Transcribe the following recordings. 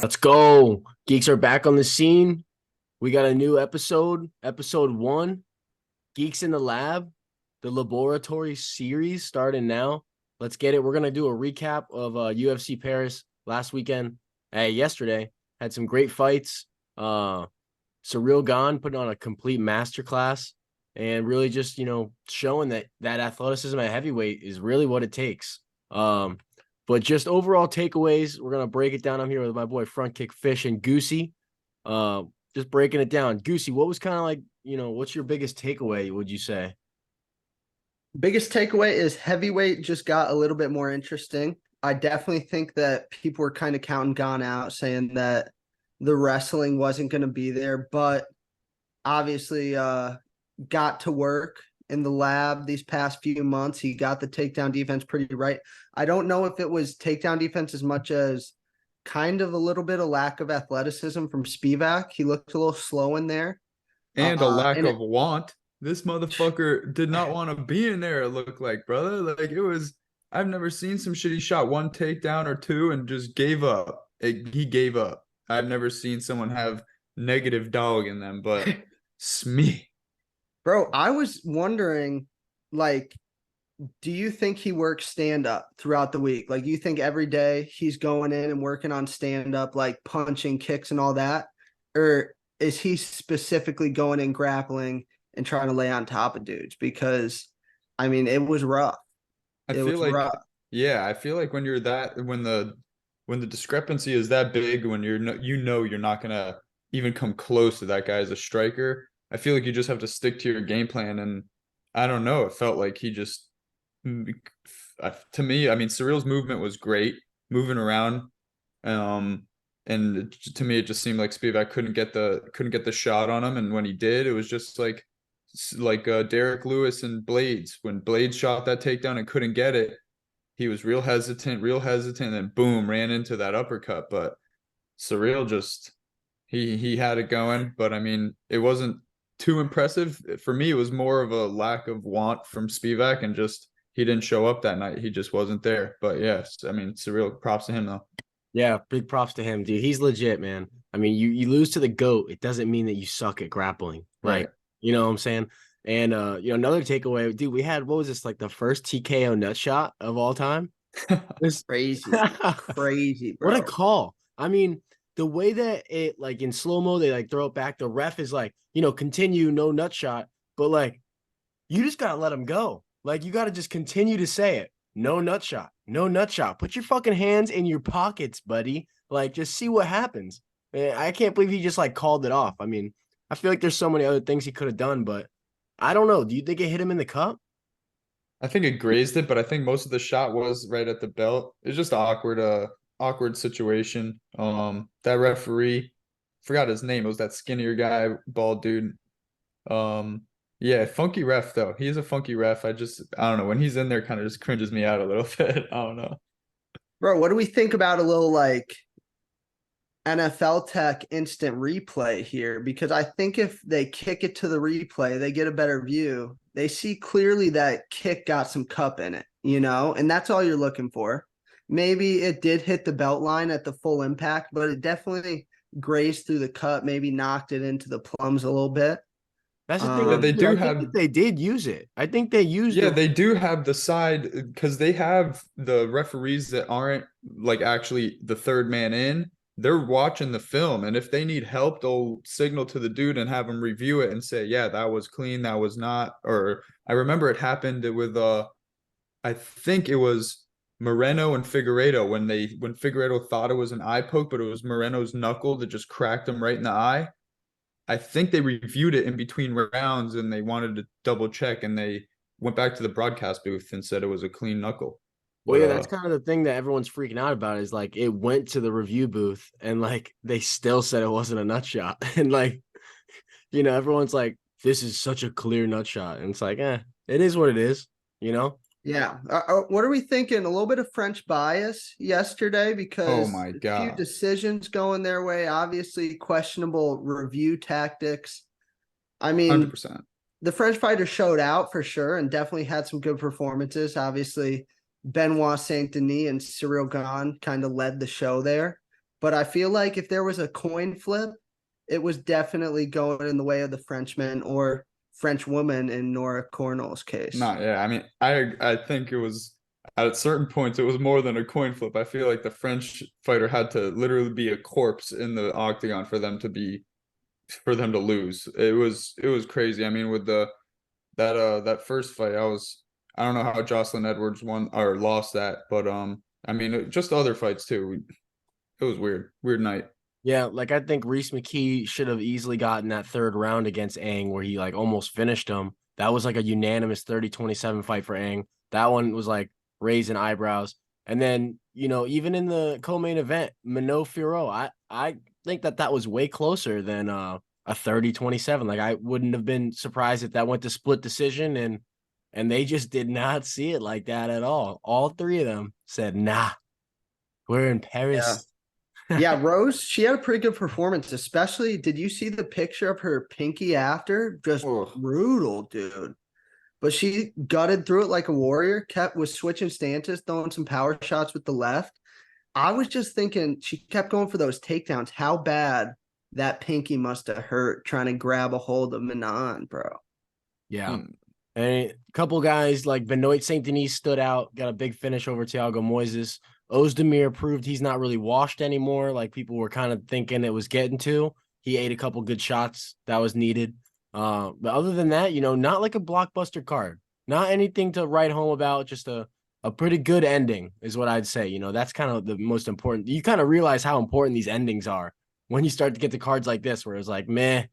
Let's go. Geeks are back on the scene. We got a new episode 1, Geeks in the Lab, the laboratory series starting now. Let's get it. We're going to do a recap of UFC Paris last weekend. Yesterday had some great fights. Surreal Gone putting on a complete masterclass and really just, showing that athleticism at heavyweight is really what it takes. But just overall takeaways, we're going to break it down. I'm here with my boy Front Kick Fish and Goosey. Just breaking it down. Goosey, what was kind of like, what's your biggest takeaway, would you say? Biggest takeaway is heavyweight just got a little bit more interesting. I definitely think that people were kind of counting Gone out, saying that the wrestling wasn't going to be there, but obviously got to work in the lab these past few months. He got the takedown defense pretty right. I don't know if it was takedown defense as much as kind of a little bit of lack of athleticism from Spivak. He looked a little slow in there. And a lack of want. This motherfucker did not want to be in there, it looked like, brother. Like, it was, I've never seen some shit. He shot one takedown or two and just gave up. He gave up. I've never seen someone have negative dog in them, but Smee. Bro, I was wondering, like, do you think he works stand-up throughout the week? Like, you think every day he's going in and working on stand-up, like punching, kicks, and all that? Or is he specifically going in grappling and trying to lay on top of dudes? Because, I mean, it was rough. I feel like, yeah, I feel like when you're that, when the discrepancy is that big, when you're not gonna even come close to that guy as a striker, I feel like you just have to stick to your game plan. And I don't know, it felt like he just, to me, I mean, Surreal's movement was great, moving around, and to me, it just seemed like Spivak couldn't get the shot on him, and when he did, it was just like Derek Lewis and Blades. When Blades shot that takedown and couldn't get it, he was real hesitant, and then boom, ran into that uppercut. But Surreal just he had it going, but I mean, it wasn't too impressive. For me, it was more of a lack of want from Spivak, and just he didn't show up that night. He just wasn't there. But yes, I mean, Surreal, props to him though. Yeah, big props to him, dude. He's legit, man. I mean, you lose to the GOAT, it doesn't mean that you suck at grappling. Like, Right. you know what I'm saying? And another takeaway, dude, we had, what was this, like the first TKO nut shot of all time? This Crazy. Crazy, bro. What a call. I mean, the way that it, like in slow-mo, they like throw it back, the ref is like, continue, no nut shot. But like, you just gotta let him go. Like, you gotta just continue to say it. No nut shot. No nut shot. Put your fucking hands in your pockets, buddy. Like, just see what happens. Man, I can't believe he just like called it off. I mean, I feel like there's so many other things he could have done, but I don't know. Do you think it hit him in the cup? I think it grazed it, but I think most of the shot was right at the belt. It was just an awkward situation. That referee, forgot his name. It was that skinnier guy, bald dude. Yeah, funky ref though. He is a funky ref. I don't know. When he's in there, kind of just cringes me out a little bit. I don't know. Bro, what do we think about a little like NFL tech instant replay here? Because I think if they kick it to the replay, they get a better view. They see clearly that kick got some cup in it, and that's all you're looking for. Maybe it did hit the belt line at the full impact, but it definitely grazed through the cut, maybe knocked it into the plums a little bit. That's the thing. Yeah, they do I have. think that they did use it. I think they used Yeah, it. they do have the side, because they have the referees that aren't like actually the third man in. They're watching the film, and if they need help, they'll signal to the dude and have him review it and say, "Yeah, that was clean, that was not." Or I remember it happened with I think it was Moreno and Figueiredo when Figueiredo thought it was an eye poke, but it was Moreno's knuckle that just cracked him right in the eye. I think they reviewed it in between rounds and they wanted to double check, and they went back to the broadcast booth and said it was a clean knuckle. Well, But yeah, that's kind of the thing that everyone's freaking out about is like it went to the review booth and like they still said it wasn't a nut shot. And like, everyone's like, this is such a clear nut shot. And it's like, it is what it is, Yeah. What are we thinking? A little bit of French bias yesterday oh because my a few God. decisions going their way, obviously questionable review tactics. I mean, 100%. the French fighter showed out for sure and definitely had some good performances. Obviously, Benoit Saint Denis and Cyril Gane kind of led the show there. But I feel like if there was a coin flip, it was definitely going in the way of the Frenchman or French woman in Nora Cornell's case. Not yeah. I mean, I think it was at certain points it was more than a coin flip. I feel like the French fighter had to literally be a corpse in the octagon for them to lose. It was crazy. I mean, with that first fight, I don't know how Jocelyn Edwards won or lost that, but I mean, just other fights too. It was weird night. Yeah, like I think Reese McKee should have easily gotten that third round against Ang where he like almost finished him. That was like a unanimous 30-27 fight for Ang. That one was like raising eyebrows. And then, even in the co-main event, Minot Firo, I think that was way closer than a 30-27. Like I wouldn't have been surprised if that went to split decision and they just did not see it like that at all. All three of them said, "Nah, we're in Yeah. Paris." Yeah, Rose, she had a pretty good performance, especially did you see the picture of her pinky after? Just Ugh. brutal, dude. But she gutted through it like a warrior, was switching stances, throwing some power shots with the left. I was just thinking she kept going for those takedowns. How bad that pinky must have hurt trying to grab a hold of Manon, bro. Yeah. Mm. And a couple guys like Benoit Saint Denis stood out, got a big finish over Thiago Moises. Ozdemir proved he's not really washed anymore, like people were kind of thinking it was getting to. He ate a couple good shots that was needed. But other than that, not like a blockbuster card, not anything to write home about, just a pretty good ending is what I'd say. That's kind of the most important. You kind of realize how important these endings are when you start to get to cards like this, where it's like, meh,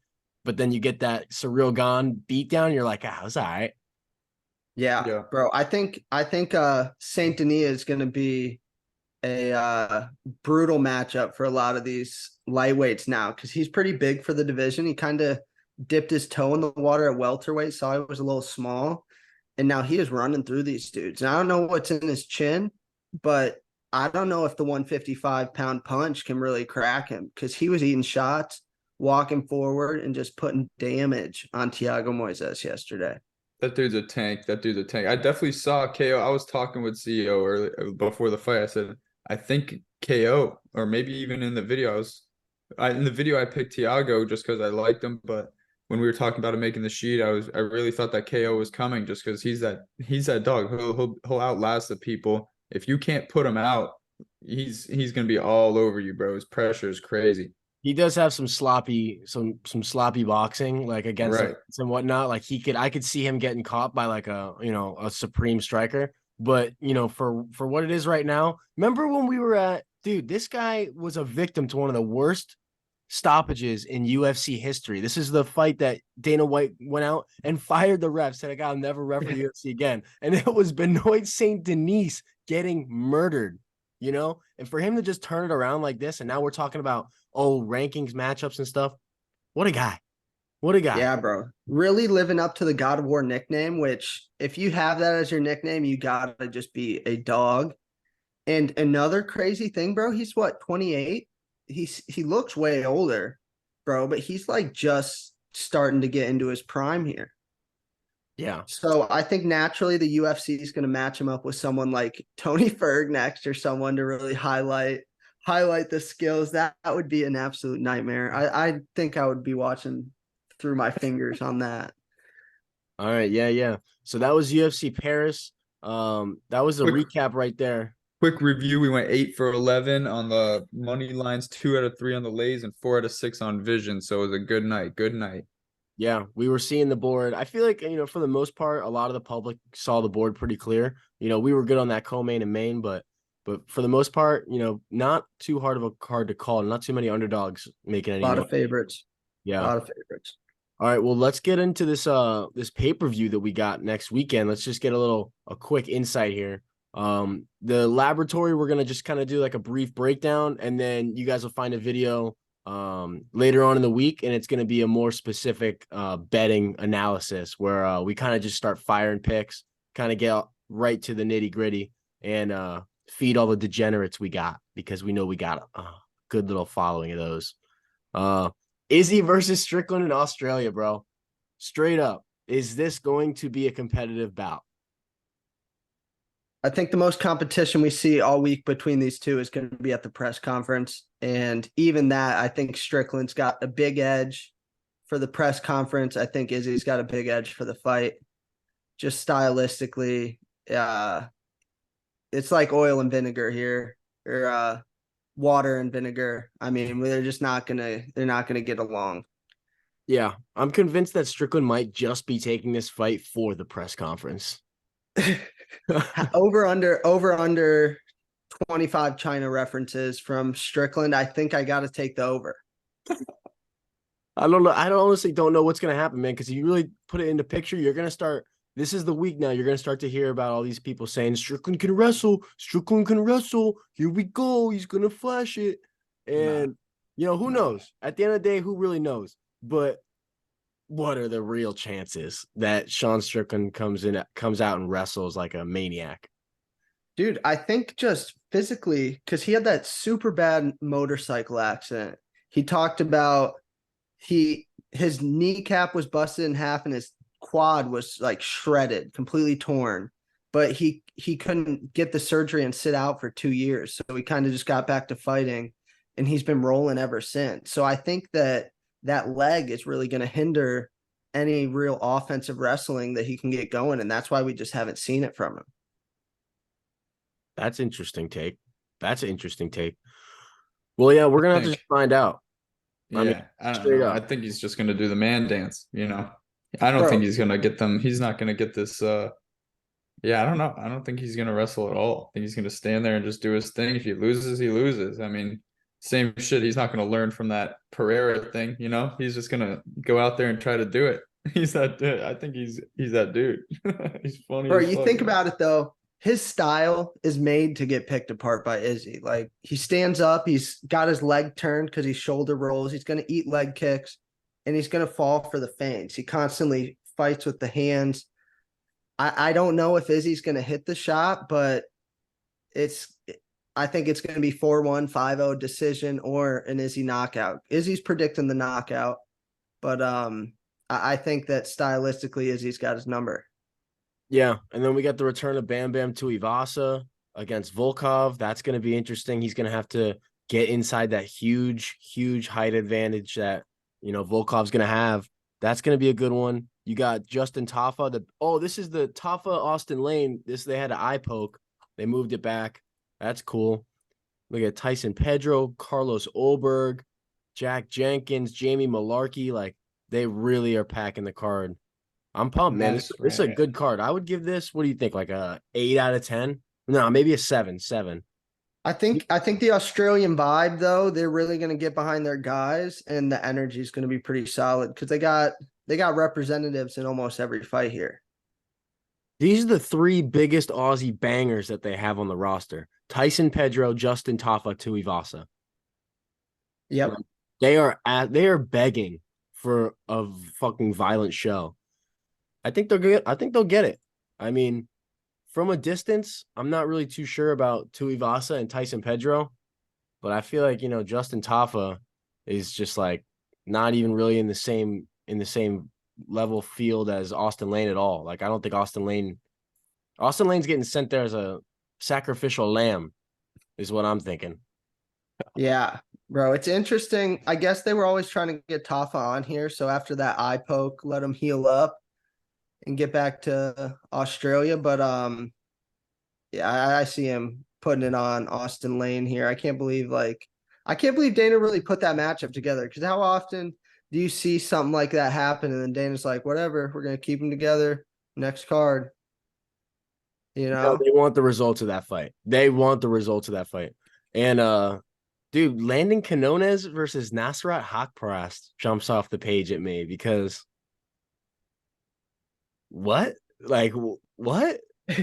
but then you get that surreal Gone beat down. You're like, it's all right. Yeah, Yeah. bro. I think Saint Denis is gonna be a brutal matchup for a lot of these lightweights now because he's pretty big for the division. He kind of dipped his toe in the water at welterweight, saw he was a little small, and now he is running through these dudes. And I don't know what's in his chin, but I don't know if the 155-pound punch can really crack him because he was eating shots, walking forward, and just putting damage on Thiago Moises yesterday. That dude's a tank. That dude's a tank. I definitely saw KO. I was talking with CEO early before the fight. I said, I think KO, or maybe even in the video, in the video I picked Thiago just because I liked him. But when we were talking about him making the sheet, I really thought that KO was coming just because he's that dog. He'll outlast the people. If you can't put him out, he's gonna be all over you, bro. His pressure is crazy. He does have some sloppy boxing, like against Right. and whatnot. Like I could see him getting caught by like a supreme striker. But for what it is right now, remember when we were dude, this guy was a victim to one of the worst stoppages in UFC history. This is the fight that Dana White went out and fired the ref, said, I'll never ref for UFC again. And it was Benoit Saint Denis getting murdered, and for him to just turn it around like this. And now we're talking about, rankings, matchups and stuff. What a guy. What a guy. Yeah, bro. Really living up to the God of War nickname, which if you have that as your nickname, you gotta just be a dog. And another crazy thing, bro, he's what, 28? He looks way older, bro, but he's like just starting to get into his prime here. Yeah. So I think naturally the UFC is going to match him up with someone like Tony Ferg next or someone to really highlight the skills. That would be an absolute nightmare. I think I would be watching through my fingers on that. All right. Yeah. So that was UFC Paris. That was a recap right there. Quick review. We went 8 for 11 on the money lines, 2 out of 3 on the lays, and 4 out of 6 on vision. So it was a good night. Good night. Yeah, we were seeing the board. I feel like, for the most part, a lot of the public saw the board pretty clear. We were good on that co-main and main, but for the most part, not too hard of a card to call. Not too many underdogs making any. A lot of favorites. Yeah. A lot of favorites. All right, well, let's get into this pay-per-view that we got next weekend. Let's just get a quick insight here. The laboratory, we're gonna just kind of do like a brief breakdown, and then you guys will find a video later on in the week, and it's going to be a more specific betting analysis where we kind of just start firing picks, kind of get right to the nitty gritty, and feed all the degenerates we got, because we know we got a good little following of those. Izzy versus Strickland in Australia, bro. Straight up, is this going to be a competitive bout? I think the most competition we see all week between these two is going to be at the press conference. And even that, I think Strickland's got a big edge for the press conference. I think Izzy's got a big edge for the fight. Just stylistically, it's like oil and vinegar here, or water and vinegar. I mean, they're not gonna get along. Yeah, I'm convinced that Strickland might just be taking this fight for the press conference. over under 25 China references from Strickland. I think I got to take the over. I don't know. I honestly don't know what's going to happen, man, because you really put it into picture. You're going to start. This is the week now. You're going to start to hear about all these people saying Strickland can wrestle. Strickland can wrestle. Here we go. He's going to flash it. And, who knows? At the end of the day, who really knows? But what are the real chances that Sean Strickland comes out and wrestles like a maniac? Dude, I think just physically, because he had that super bad motorcycle accident. He talked about his kneecap was busted in half and his quad was like shredded, completely torn. But he couldn't get the surgery and sit out for 2 years. So he kind of just got back to fighting, and he's been rolling ever since. So I think that leg is really going to hinder any real offensive wrestling that he can get going. And that's why we just haven't seen it from him. That's interesting take. That's an interesting take. Well, yeah, we're going to have to just find out. Yeah, I don't know. I think he's just going to do the man dance, I don't think he's going to get them. He's not going to get this. I don't know. I don't think he's going to wrestle at all. I think he's going to stand there and just do his thing. If he loses, he loses. I mean, same shit. He's not going to learn from that Pereira thing, He's just going to go out there and try to do it. He's that dude. I think he's that dude. He's funny. Bro, you think about it though. His style is made to get picked apart by Izzy. Like, he stands up, he's got his leg turned because he shoulder rolls. He's going to eat leg kicks, and he's going to fall for the feints. He constantly fights with the hands. I don't know if Izzy's going to hit the shot, but I think it's going to be 4-1, 5-0 decision or an Izzy knockout. Izzy's predicting the knockout, but I think that stylistically Izzy's got his number. Yeah, and then we got the return of Bam Bam Tuivasa against Volkov. That's going to be interesting. He's going to have to get inside that huge, huge height advantage that, Volkov's going to have. That's going to be a good one. You got Justin Tafa. This is the Tafa Austin Lane. They had an eye poke. They moved it back. That's cool. Look at Tyson Pedro, Carlos Olberg, Jack Jenkins, Jamie Malarkey. Like, they really are packing the card. I'm pumped, man. This is a good card. I would give this, what do you think, like a 8 out of 10? No, maybe a 7. I think the Australian vibe, though, they're really going to get behind their guys, and the energy is going to be pretty solid because they got representatives in almost every fight here. These are the 3 biggest Aussie bangers that they have on the roster. Tyson Pedro, Justin Tafa, Tuivasa. Yep. They are begging for a fucking violent show. I think they're good. I think they'll get it. I mean, from a distance, I'm not really too sure about Tuivasa and Tyson Pedro, but I feel like, Justin Tafa is just like not even really in the same level field as Austin Lane at all. Like, I don't think Austin Lane's getting sent there as a sacrificial lamb is what I'm thinking. Yeah, bro, it's interesting. I guess they were always trying to get Tafa on here. So after that eye poke, let him heal up and get back to Australia. But I see him putting it on Austin Lane here. I can't believe Dana really put that matchup together, because how often do you see something like that happen and then Dana's like, whatever, we're gonna keep them together. Next card. No, they want the results of that fight. And dude, Landon Canones versus Nasrat Haqparast jumps off the page at me because what? Like, what?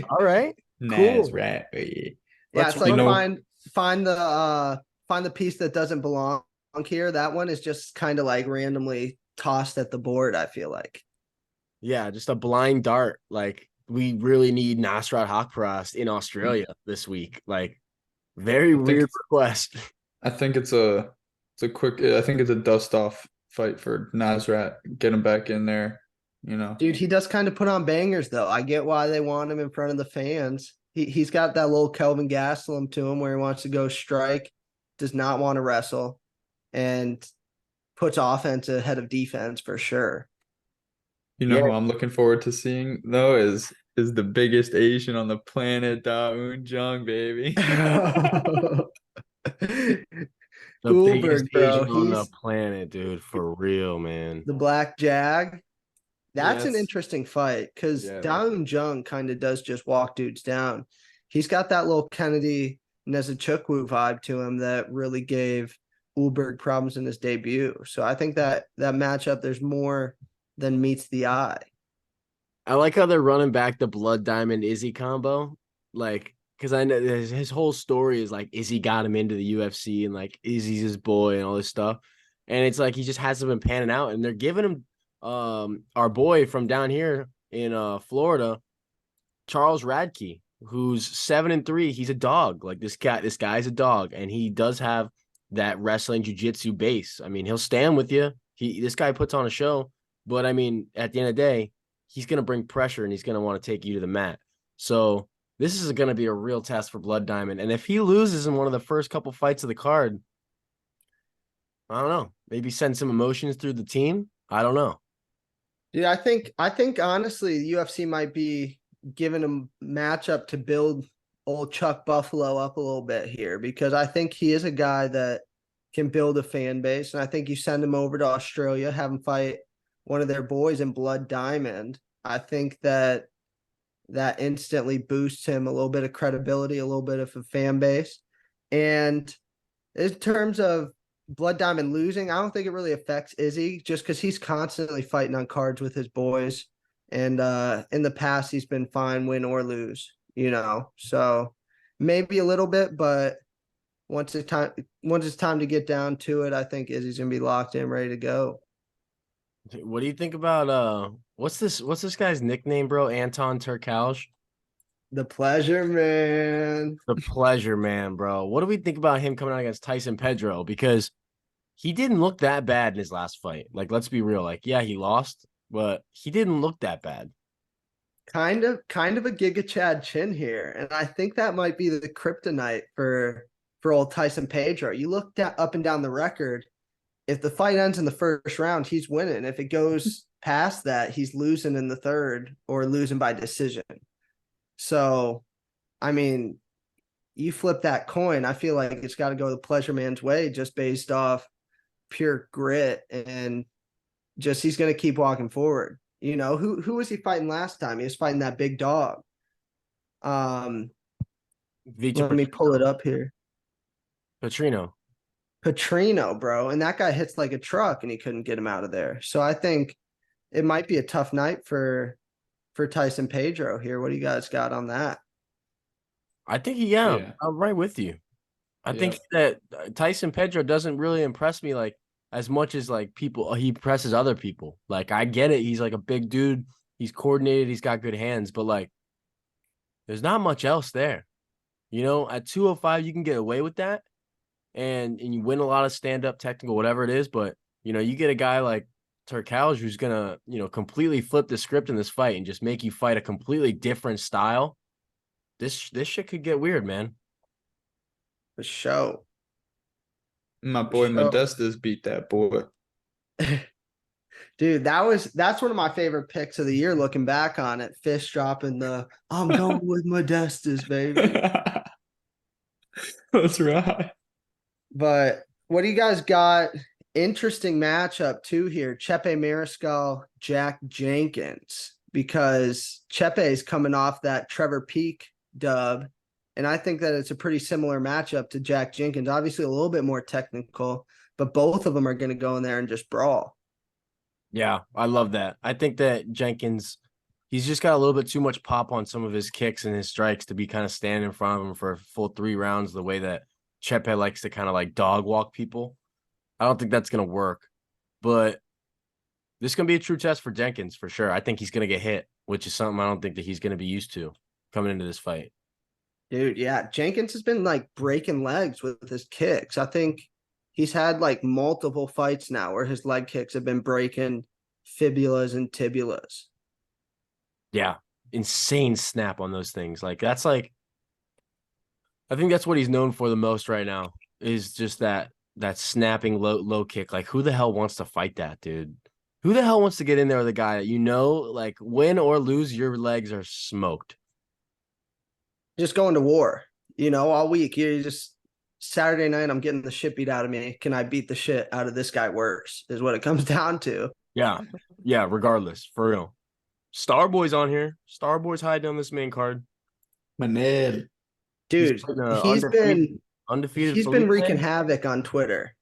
All right. Cool. Right. Yeah, it's like find the piece that doesn't belong here. That one is just kind of like randomly tossed at the board, I feel like. Yeah, just a blind dart. Like, we really need Nasrat Haqparast in Australia this week. Like, very weird request. I think it's a dust off fight for Nasrat. Get him back in there. Dude, he does kind of put on bangers, though. I get why they want him in front of the fans. He's got that little Kelvin Gastelum to him where he wants to go strike, does not want to wrestle, and puts offense ahead of defense for sure. You know Yeah, who I'm looking forward to seeing though is the biggest Asian on the planet, Da Un Jung, baby. the biggest Goldberg, bro. Asian on the He's planet, dude, for real, man. the Black Jag. That's an Yes. interesting fight because Yeah, Daun Jung kind of does just walk dudes down. He's got that little Kennedy Nezuchukwu vibe to him that really gave Ulberg problems in his debut. So I think that matchup, there's more than meets the eye. I like how they're running back the Blood Diamond Izzy combo, like because I know his whole story is like Izzy got him into the UFC and like Izzy's his boy and all this stuff, and it's like he just hasn't been panning out, and they're giving him our boy from down here in Florida, Charles Radke, who's 7-3. He's a dog. Like this guy's a dog, and he does have that wrestling jiu-jitsu base. I mean, he'll stand with you. This guy puts on a show, but I mean, at the end of the day, he's going to bring pressure and he's going to want to take you to the mat. So this is going to be a real test for Blood Diamond. And if he loses in one of the first couple fights of the card, I don't know. Maybe send some emotions through the team. I don't know. Dude, I think honestly, the UFC might be giving him matchup to build old Chuck Buffalo up a little bit here because I think he is a guy that can build a fan base. And I think you send him over to Australia, have him fight one of their boys in Blood Diamond. I think that instantly boosts him a little bit of credibility, a little bit of a fan base. And in terms of Blood Diamond losing, I don't think it really affects Izzy just because he's constantly fighting on cards with his boys. And in the past, he's been fine, win or lose, So maybe a little bit, but once it's time to get down to it, I think Izzy's gonna be locked in, ready to go. What do you think about what's this guy's nickname, bro? Anton Turkalj? The pleasure, man. The pleasure man, bro. What do we think about him coming out against Tyson Pedro? Because he didn't look that bad in his last fight. Like, let's be real. Like, yeah, he lost, but he didn't look that bad. Kind of a Giga Chad chin here. And I think that might be the kryptonite for old Tyson Pedro. You look up and down the record. If the fight ends in the first round, he's winning. If it goes past that, he's losing in the third or losing by decision. So, I mean, you flip that coin, I feel like it's got to go the pleasure man's way just based off pure grit and just he's going to keep walking forward. Who was he fighting last time? He was fighting that big dog. Let me pull it up here. Petrino, bro. And that guy hits like a truck and he couldn't get him out of there. So I think it might be a tough night for Tyson Pedro here. What do you guys got on that? I think I'm right with you. I think that Tyson Pedro doesn't really impress me like as much as like people he impresses other people. Like I get it, he's like a big dude, he's coordinated, he's got good hands, but like there's not much else there. At 205 you can get away with that and you win a lot of stand-up technical whatever it is, but you get a guy like Turkalj who's gonna, completely flip the script in this fight and just make you fight a completely different style. This shit could get weird, man. The show. My boy Modestas beat that boy. Dude, that's one of my favorite picks of the year looking back on it. Fish dropping I'm going with Modestas, baby. That's right. But what do you guys got? Interesting matchup too here. Chepe Mariscal, Jack Jenkins, because Chepe is coming off that Trevor Peak dub. And I think that it's a pretty similar matchup to Jack Jenkins. Obviously a little bit more technical, but both of them are going to go in there and just brawl. Yeah, I love that. I think that Jenkins, he's just got a little bit too much pop on some of his kicks and his strikes to be kind of standing in front of him for a full 3 rounds the way that Chepe likes to kind of like dog walk people. I don't think that's going to work. But this is going to be a true test for Jenkins for sure. I think he's going to get hit, which is something I don't think that he's going to be used to coming into this fight. Dude, yeah. Jenkins has been like breaking legs with his kicks. I think he's had like multiple fights now where his leg kicks have been breaking fibulas and tibulas. Yeah. Insane snap on those things. Like that's like I think that's what he's known for the most right now is just that snapping low kick. Like, who the hell wants to fight that, dude? Who the hell wants to get in there with a guy that like win or lose, your legs are smoked. Just going to war, all week. You just Saturday night, I'm getting the shit beat out of me. Can I beat the shit out of this guy worse? Is what it comes down to. Yeah. Yeah, regardless. For real. Starboy's on here. Starboy's hiding on this main card. Manel. Dude, undefeated he's been Felipe. wreaking havoc on Twitter.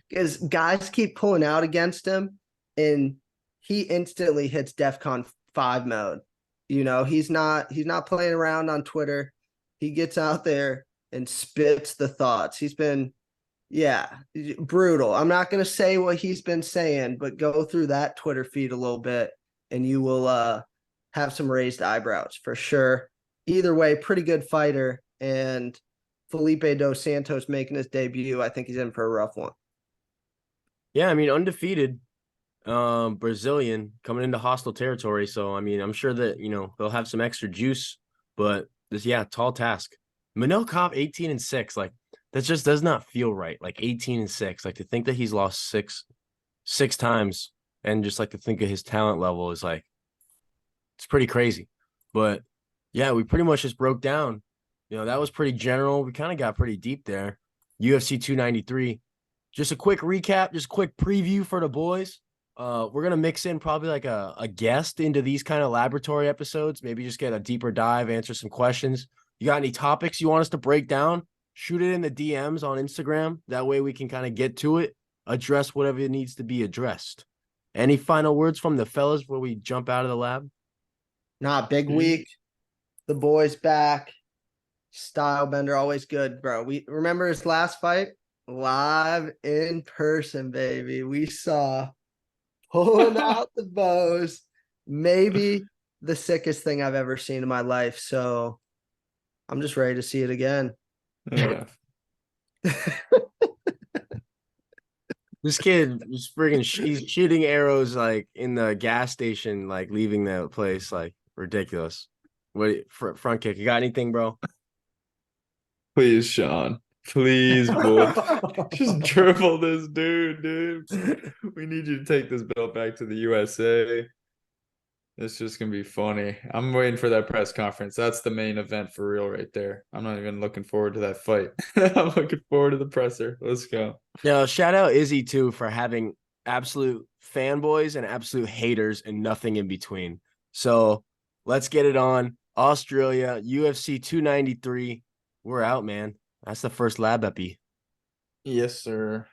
Because guys keep pulling out against him, and he instantly hits DEFCON 5 mode. He's not playing around on Twitter. He gets out there and spits the thoughts. He's been, brutal. I'm not going to say what he's been saying, but go through that Twitter feed a little bit and you will have some raised eyebrows for sure. Either way, pretty good fighter. And Felipe Dos Santos making his debut, I think he's in for a rough one. Yeah, I mean, undefeated Brazilian coming into hostile territory. So, I mean, I'm sure that, they'll have some extra juice, but tall task. Manel Kape 18-6. Like, that just does not feel right. Like 18-6. Like, to think that he's lost six times and just like to think of his talent level is like, it's pretty crazy. But yeah, we pretty much just broke down. That was pretty general. We kind of got pretty deep there. UFC 293. Just a quick recap, just a quick preview for the boys. We're gonna mix in probably like a guest into these kind of laboratory episodes. Maybe just get a deeper dive, answer some questions. You got any topics you want us to break down? Shoot it in the DMs on Instagram. That way we can kind of get to it, address whatever needs to be addressed. Any final words from the fellas before we jump out of the lab? Not big week. The boys back. Style bender, always good, bro. We remember his last fight live in person, baby. We saw pulling out the bows. Maybe the sickest thing I've ever seen in my life. So I'm just ready to see it again. Yeah. This kid is friggin' he's shooting arrows like in the gas station, like leaving the place, like ridiculous. What front kick? You got anything, bro? Please, Sean. Please, boy. Just dribble this dude. We need you to take this belt back to the USA. It's just gonna be funny. I'm waiting for that press conference. That's the main event for real right there. I'm not even looking forward to that fight. I'm looking forward to the presser. Let's go. Yeah, shout out Izzy too for having absolute fanboys and absolute haters and nothing in between. So let's get it on. Australia, UFC 293. We're out, man. That's the first lab epi. Yes, sir.